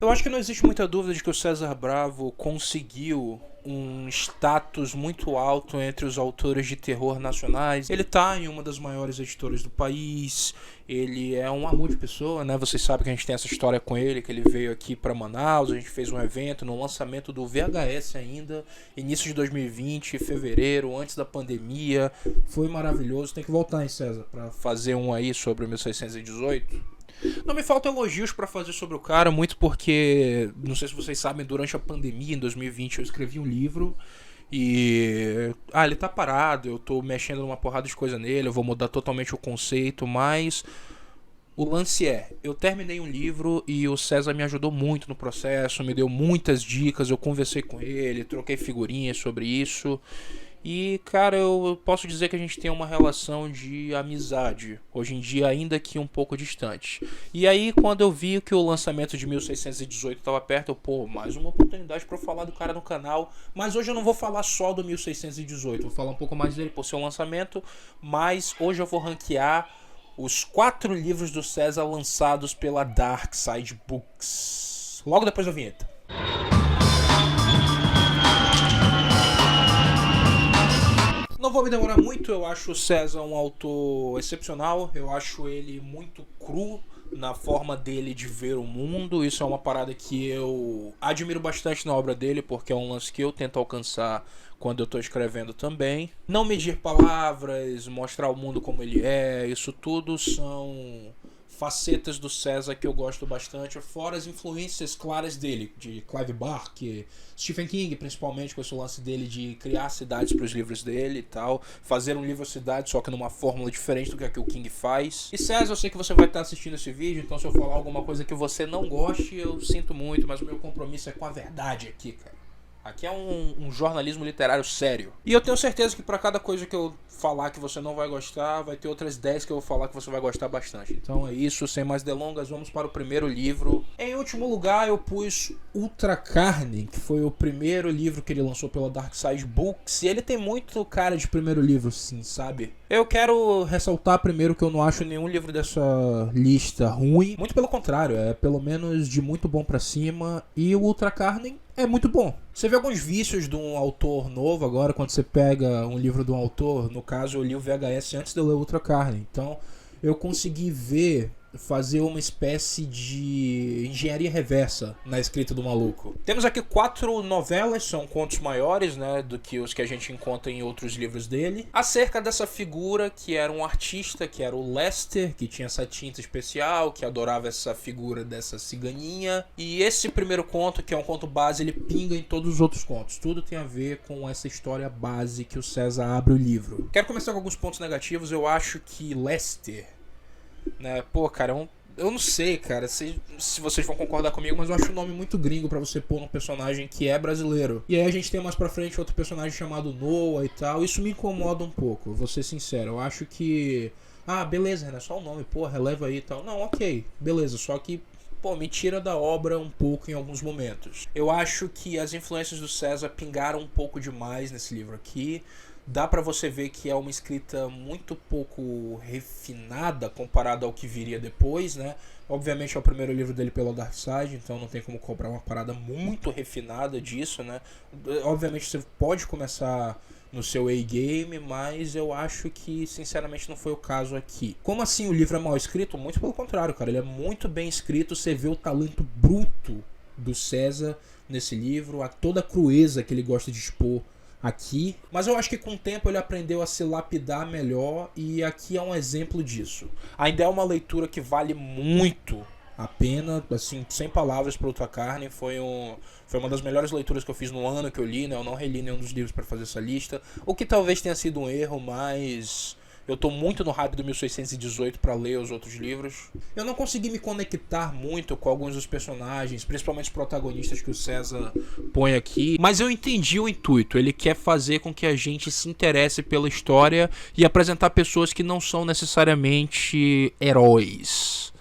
Eu acho que não existe muita dúvida de que o César Bravo conseguiu um status muito alto entre os autores de terror nacionais. Ele tá em uma das maiores editoras do país, ele é um amor de pessoa, né? Vocês sabem que a gente tem essa história com ele, que ele veio aqui para Manaus, a gente fez um evento no lançamento do VHS ainda, início de 2020, fevereiro, antes da pandemia. Foi maravilhoso. Tem que voltar, hein, César, para fazer um aí sobre o 1618. Não me faltam elogios pra fazer sobre o cara, muito porque, não sei se vocês sabem, durante a pandemia em 2020 eu escrevi um livro e. Ele tá parado, eu tô mexendo numa porrada de coisa nele, eu vou mudar totalmente o conceito, mas. O lance é, eu terminei um livro e o César me ajudou muito no processo, me deu muitas dicas, eu conversei com ele, troquei figurinhas sobre isso. E, cara, eu posso dizer que a gente tem uma relação de amizade, hoje em dia ainda que um pouco distante. E aí, quando eu vi que o lançamento de 1618 estava perto, mais uma oportunidade para eu falar do cara no canal. Mas hoje eu não vou falar só do 1618, vou falar um pouco mais dele por seu lançamento. Mas hoje eu vou ranquear os 4 livros do César lançados pela Dark Side Books. Logo depois da vinheta. Não vou me demorar muito, eu acho o César um autor excepcional, eu acho ele muito cru na forma dele de ver o mundo. Isso é uma parada que eu admiro bastante na obra dele, porque é um lance que eu tento alcançar quando eu tô escrevendo também. Não medir palavras, mostrar o mundo como ele é, isso tudo são facetas do César que eu gosto bastante, fora as influências claras dele, de Clive Barker, Stephen King, principalmente, com esse lance dele de criar cidades para os livros dele e tal, fazer um livro-cidade, só que numa fórmula diferente do que o King faz. E César, eu sei que você vai estar assistindo esse vídeo, então se eu falar alguma coisa que você não goste, eu sinto muito, mas o meu compromisso é com a verdade aqui, cara. Aqui é um jornalismo literário sério. E eu tenho certeza que para cada coisa que eu falar que você não vai gostar, vai ter outras 10 que eu vou falar que você vai gostar bastante. Então é isso, sem mais delongas, vamos para o primeiro livro. Em último lugar, eu pus Ultra Carne, que foi o primeiro livro que ele lançou pela Dark Side Books. E ele tem muito cara de primeiro livro, sim, sabe? Eu quero ressaltar primeiro que eu não acho nenhum livro dessa lista ruim. Muito pelo contrário, é pelo menos de muito bom pra cima. E o Ultra Carne é muito bom. Você vê alguns vícios de um autor novo agora, quando você pega um livro de um autor. No caso, eu li o VHS antes de eu ler Ultra Carne. Então, eu consegui fazer uma espécie de engenharia reversa na escrita do maluco. Temos aqui 4 novelas, são contos maiores, né, do que os que a gente encontra em outros livros dele, acerca dessa figura que era um artista, que era o Lester, que tinha essa tinta especial, que adorava essa figura dessa ciganinha. E esse primeiro conto, que é um conto base, ele pinga em todos os outros contos. Tudo tem a ver com essa história base que o César abre o livro. Quero começar com alguns pontos negativos. Eu acho que Lester, né? Cara, eu não sei, cara, se vocês vão concordar comigo, mas eu acho o nome muito gringo pra você pôr num personagem que é brasileiro. E aí a gente tem mais pra frente outro personagem chamado Noah e tal. Isso me incomoda um pouco, vou ser sincero. Eu acho que... beleza, né? Só o nome, releva aí e tal. Não, ok, beleza, só que... me tira da obra um pouco em alguns momentos. Eu acho que as influências do César pingaram um pouco demais nesse livro aqui. Dá pra você ver que é uma escrita muito pouco refinada comparado ao que viria depois, né? Obviamente é o primeiro livro dele pela Dark Side, então não tem como cobrar uma parada muito refinada disso, né? Obviamente você pode começar no seu A-game, mas eu acho que sinceramente não foi o caso aqui. Como assim o livro é mal escrito? Muito pelo contrário, cara. Ele é muito bem escrito, você vê o talento bruto do César nesse livro, toda a crueza que ele gosta de expor aqui, mas eu acho que com o tempo ele aprendeu a se lapidar melhor e aqui é um exemplo disso. Ainda é uma leitura que vale muito a pena, assim, sem palavras para Outra Carne. Foi uma das melhores leituras que eu fiz no ano que eu li, né? Eu não reli nenhum dos livros para fazer essa lista, o que talvez tenha sido um erro, mas eu tô muito no hype do 1618 para ler os outros livros. Eu não consegui me conectar muito com alguns dos personagens, principalmente os protagonistas que o César põe aqui, mas eu entendi o intuito. Ele quer fazer com que a gente se interesse pela história e apresentar pessoas que não são necessariamente heróis,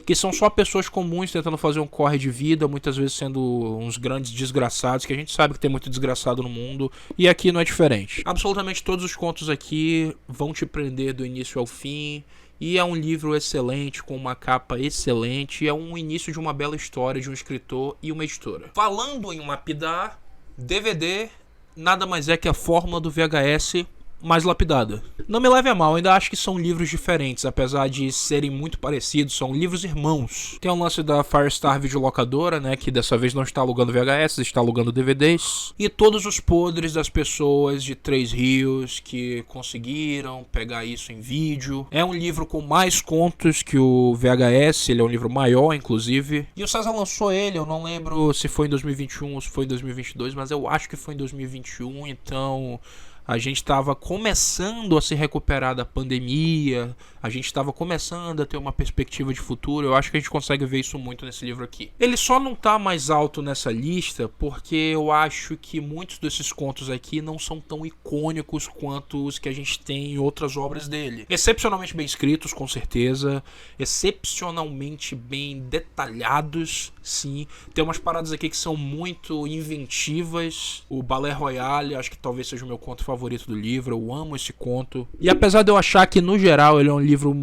que são só pessoas comuns tentando fazer um corre de vida, muitas vezes sendo uns grandes desgraçados, que a gente sabe que tem muito desgraçado no mundo, e aqui não é diferente. Absolutamente todos os contos aqui vão te prender do início ao fim, E é um livro excelente, com uma capa excelente, e é um início de uma bela história de um escritor e uma editora. Falando em lapidar, DVD nada mais é que a fórmula do VHS mais lapidada. Não me leve a mal, ainda acho que são livros diferentes, apesar de serem muito parecidos, são livros irmãos. Tem um lance da Firestar Videolocadora, né, que dessa vez não está alugando VHS, está alugando DVDs. E todos os podres das pessoas de Três Rios que conseguiram pegar isso em vídeo. É um livro com mais contos que o VHS, ele é um livro maior, inclusive. E o César lançou ele, eu não lembro se foi em 2021 ou se foi em 2022, mas eu acho que foi em 2021, então... A gente estava começando a se recuperar da pandemia, a gente estava começando a ter uma perspectiva de futuro. Eu acho que a gente consegue ver isso muito nesse livro aqui. Ele só não está mais alto nessa lista porque eu acho que muitos desses contos aqui não são tão icônicos quanto os que a gente tem em outras obras dele. Excepcionalmente bem escritos, com certeza. Excepcionalmente bem detalhados, sim. Tem umas paradas aqui que são muito inventivas. O Ballet Royale, acho que talvez seja o meu conto favorito do livro, eu amo esse conto. E apesar de eu achar que no geral ele é um livro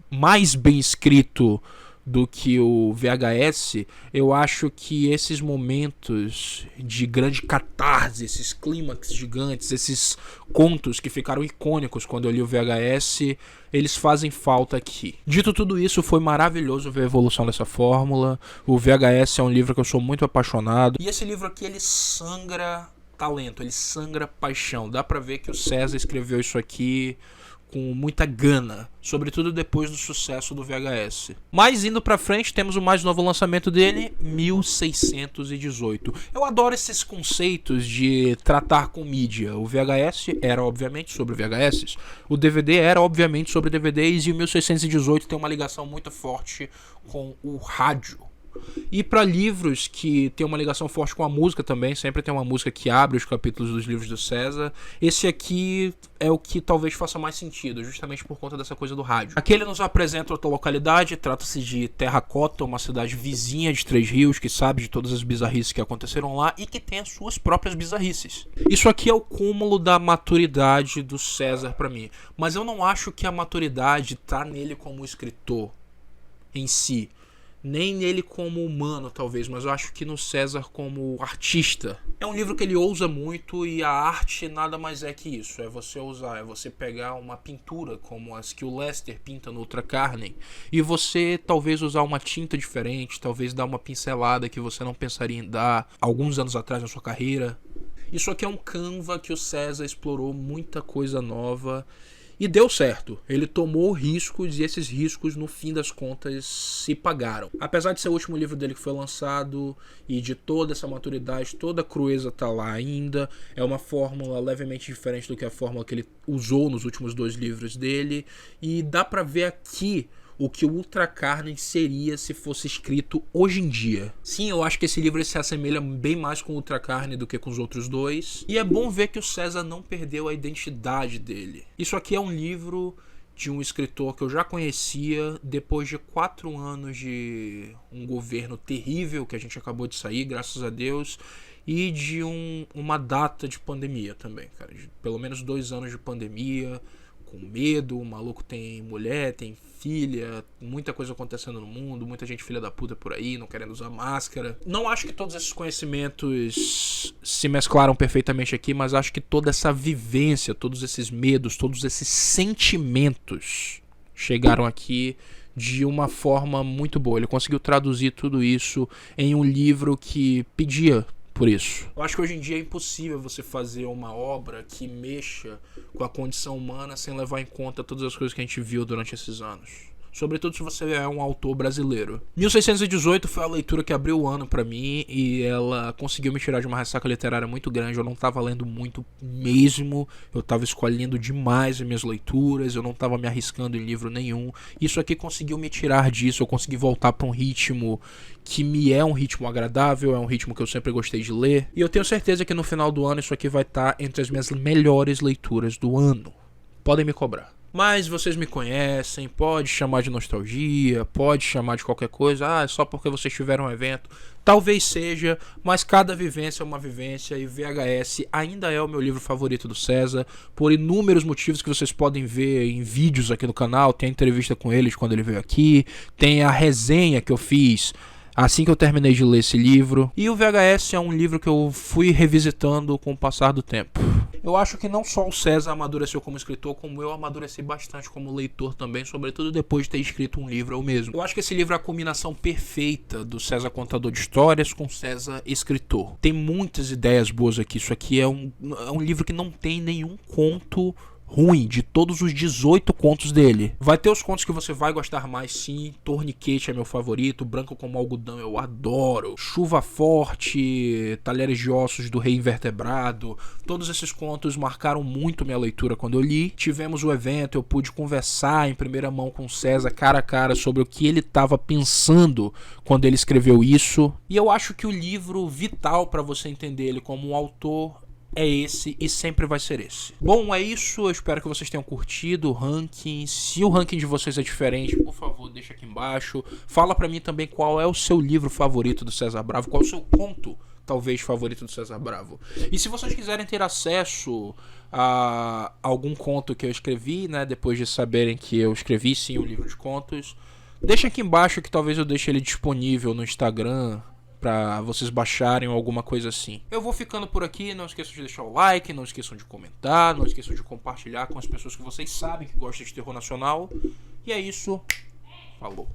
mais bem escrito do que o VHS, eu acho que esses momentos de grande catarse, esses clímax gigantes, esses contos que ficaram icônicos quando eu li o VHS, eles fazem falta aqui. Dito tudo isso, foi maravilhoso ver a evolução dessa fórmula. O VHS é um livro que eu sou muito apaixonado. E esse livro aqui, ele sangra talento, ele sangra paixão. Dá pra ver que o César escreveu isso aqui com muita gana, sobretudo depois do sucesso do VHS. Mas indo pra frente, temos o mais novo lançamento dele, 1618. Eu adoro esses conceitos de tratar com mídia. O VHS era obviamente sobre VHS, o DVD era obviamente sobre DVDs, e o 1618 tem uma ligação muito forte com o rádio. E para livros que tem uma ligação forte com a música também, sempre tem uma música que abre os capítulos dos livros do César. Esse aqui é o que talvez faça mais sentido, justamente por conta dessa coisa do rádio. Aqui ele nos apresenta outra localidade, trata-se de Terracota, uma cidade vizinha de Três Rios, que sabe de todas as bizarrices que aconteceram lá e que tem as suas próprias bizarrices. Isso aqui é o cúmulo da maturidade do César para mim, mas eu não acho que a maturidade tá nele como escritor em si, nem nele como humano talvez, mas eu acho que no César como artista. É um livro que ele ousa muito, e a arte nada mais é que isso, é você ousar, é você pegar uma pintura como as que o Lester pinta no Ultra Carne e você talvez usar uma tinta diferente, talvez dar uma pincelada que você não pensaria em dar alguns anos atrás na sua carreira. Isso aqui é um Canva que o César explorou muita coisa nova e deu certo. Ele tomou riscos e esses riscos, no fim das contas, se pagaram. Apesar de ser o último livro dele que foi lançado e de toda essa maturidade, toda a crueza tá lá ainda. É uma fórmula levemente diferente do que a fórmula que ele usou nos últimos 2 livros dele. E dá pra ver aqui o que o Ultra Carne seria se fosse escrito hoje em dia. Sim, eu acho que esse livro se assemelha bem mais com o Ultra Carne do que com os outros 2. E é bom ver que o César não perdeu a identidade dele. Isso aqui é um livro de um escritor que eu já conhecia depois de 4 anos de um governo terrível que a gente acabou de sair, graças a Deus, e de uma data de pandemia também, cara. De pelo menos 2 anos de pandemia, com medo, o maluco tem mulher, tem filha, muita coisa acontecendo no mundo, muita gente filha da puta por aí, não querendo usar máscara. Não acho que todos esses conhecimentos se mesclaram perfeitamente aqui, mas acho que toda essa vivência, todos esses medos, todos esses sentimentos chegaram aqui de uma forma muito boa. Ele conseguiu traduzir tudo isso em um livro que pedia por isso. Eu acho que hoje em dia é impossível você fazer uma obra que mexa com a condição humana sem levar em conta todas as coisas que a gente viu durante esses anos. Sobretudo se você é um autor brasileiro. 1618 foi a leitura que abriu o ano pra mim e ela conseguiu me tirar de uma ressaca literária muito grande. Eu não tava lendo muito mesmo, eu tava escolhendo demais as minhas leituras, eu não tava me arriscando em livro nenhum. Isso aqui conseguiu me tirar disso, eu consegui voltar pra um ritmo que me é um ritmo agradável, é um ritmo que eu sempre gostei de ler. E eu tenho certeza que no final do ano isso aqui vai estar entre as minhas melhores leituras do ano. Podem me cobrar. Mas vocês me conhecem, pode chamar de nostalgia, pode chamar de qualquer coisa, é só porque vocês tiveram um evento. Talvez seja, mas cada vivência é uma vivência e VHS ainda é o meu livro favorito do César, por inúmeros motivos que vocês podem ver em vídeos aqui no canal. Tem a entrevista com ele quando ele veio aqui, tem a resenha que eu fiz assim que eu terminei de ler esse livro. E o VHS é um livro que eu fui revisitando com o passar do tempo. Eu acho que não só o César amadureceu como escritor, como eu amadureci bastante como leitor também, sobretudo depois de ter escrito um livro eu mesmo. Eu acho que esse livro é a combinação perfeita do César contador de histórias com César escritor. Tem muitas ideias boas aqui. Isso aqui é um livro que não tem nenhum conto ruim de todos os 18 contos dele. Vai ter os contos que você vai gostar mais, sim. Torniquete é meu favorito, Branco como Algodão eu adoro, Chuva Forte, Talheres de Ossos do Rei Invertebrado. Todos esses contos marcaram muito minha leitura quando eu li. Tivemos o evento, eu pude conversar em primeira mão com o César, cara a cara, sobre o que ele estava pensando quando ele escreveu isso. E eu acho que o livro vital para você entender ele como um autor é esse e sempre vai ser esse. Bom, é isso. Eu espero que vocês tenham curtido o ranking. Se o ranking de vocês é diferente, por favor, deixa aqui embaixo. Fala pra mim também qual é o seu livro favorito do César Bravo, qual é o seu conto, talvez, favorito do César Bravo. E se vocês quiserem ter acesso a algum conto que eu escrevi, né, depois de saberem que eu escrevi sim um livro de contos, deixa aqui embaixo que talvez eu deixe ele disponível no Instagram pra vocês baixarem ou alguma coisa assim. Eu vou ficando por aqui, não esqueçam de deixar o like, não esqueçam de comentar, não esqueçam de compartilhar com as pessoas que vocês sabem que gostam de terror nacional. E é isso, falou.